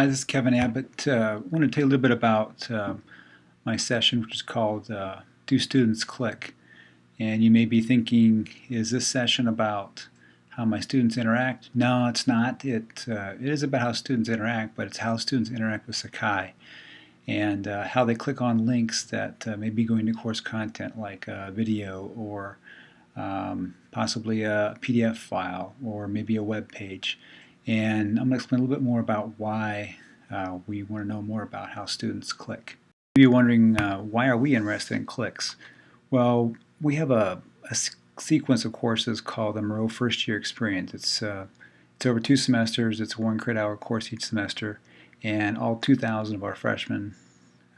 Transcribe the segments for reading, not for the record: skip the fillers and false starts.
Hi, this is Kevin Abbott. I want to tell you a little bit about my session, which is called Do Students Click? And you may be thinking, is this session about how my students interact? No, it's not. It is about how students interact, but it's how students interact with Sakai and how they click on links that may be going to course content like a video or possibly a PDF file or maybe a web page. And I'm going to explain a little bit more about why we want to know more about how students click. You're wondering, why are we interested in clicks? Well, we have a sequence of courses called the Moreau First Year Experience. It's over 2 semesters. It's a 1 credit hour course each semester, and all 2,000 of our freshmen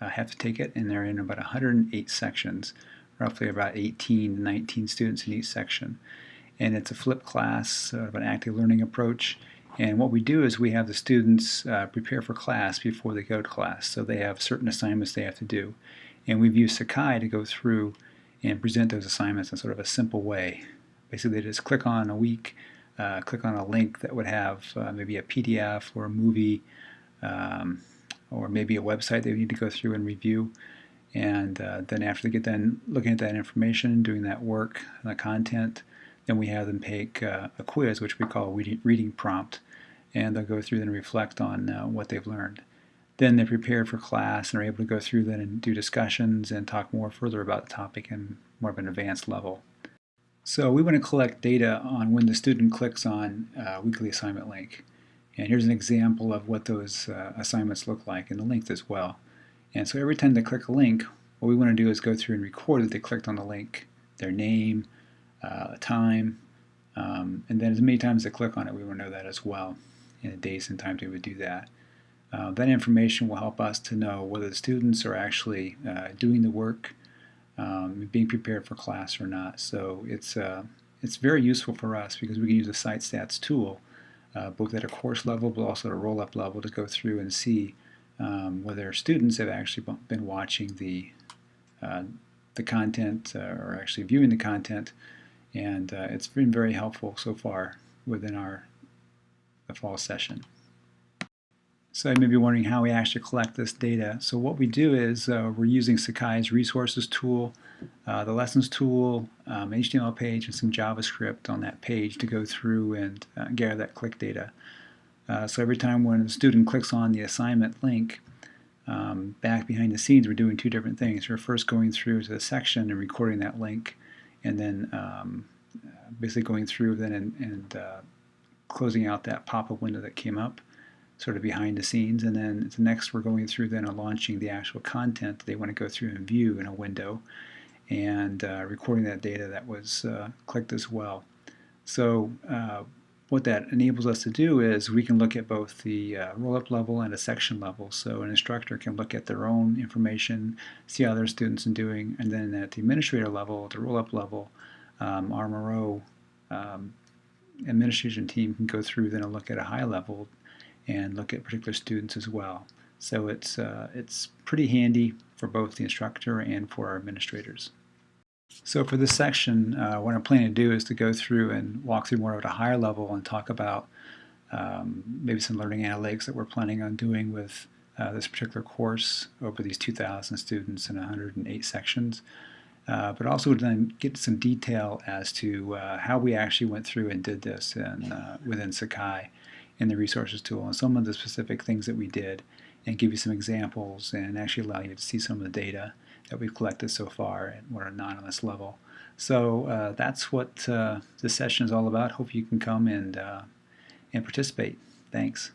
have to take it, and they're in about 108 sections, roughly about 18 to 19 students in each section. And it's a flipped class, sort of an active learning approach. And what we do is we have the students prepare for class before they go to class. So they have certain assignments they have to do. And we've used Sakai to go through and present those assignments in sort of a simple way. Basically, they just click on a week, click on a link that would have maybe a PDF or a movie or maybe a website they need to go through and review. And then after they get done looking at that information, doing that work, the content, then we have them take a quiz, which we call a reading prompt, and they'll go through and reflect on what they've learned. Then they're prepared for class and are able to go through then and do discussions and talk more further about the topic in more of an advanced level. So we want to collect data on when the student clicks on a weekly assignment link. And here's an example of what those assignments look like, and the length as well. And so every time they click a link, what we want to do is go through and record that they clicked on the link, their name, time, and then as many times they click on it, we want to know that as well, and the days and times they would do that. That information will help us to know whether the students are actually doing the work, being prepared for class or not. So it's very useful for us because we can use the Site Stats tool, both at a course level but also at a roll-up level, to go through and see whether students have actually been watching the content or actually viewing the content. And it's been very helpful so far within the fall session. So you may be wondering how we actually collect this data. So what we do is we're using Sakai's resources tool, the lessons tool, HTML page, and some JavaScript on that page to go through and gather that click data. So every time when a student clicks on the assignment link, back behind the scenes we're doing 2 different things. We're first going through to the section and recording that link, and then basically going through then and closing out that pop-up window that came up, sort of behind the scenes. And then next we're going through then and launching the actual content they want to go through and view in a window, and recording that data that was clicked as well. So what that enables us to do is we can look at both the roll-up level and a section level. So an instructor can look at their own information, see how their students are doing, and then at the administrator level, the roll-up level, our Moreau administration team can go through then and look at a high level and look at particular students as well. So it's pretty handy for both the instructor and for our administrators. So for this section, what I'm planning to do is to go through and walk through more at a higher level and talk about maybe some learning analytics that we're planning on doing with this particular course over these 2,000 students in 108 sections. But also then get some detail as to how we actually went through and did this within Sakai in the resources tool, and some of the specific things that we did, and give you some examples and actually allow you to see some of the data that we've collected so far at what are anonymous level. So that's what this session is all about. Hope you can come and participate. Thanks.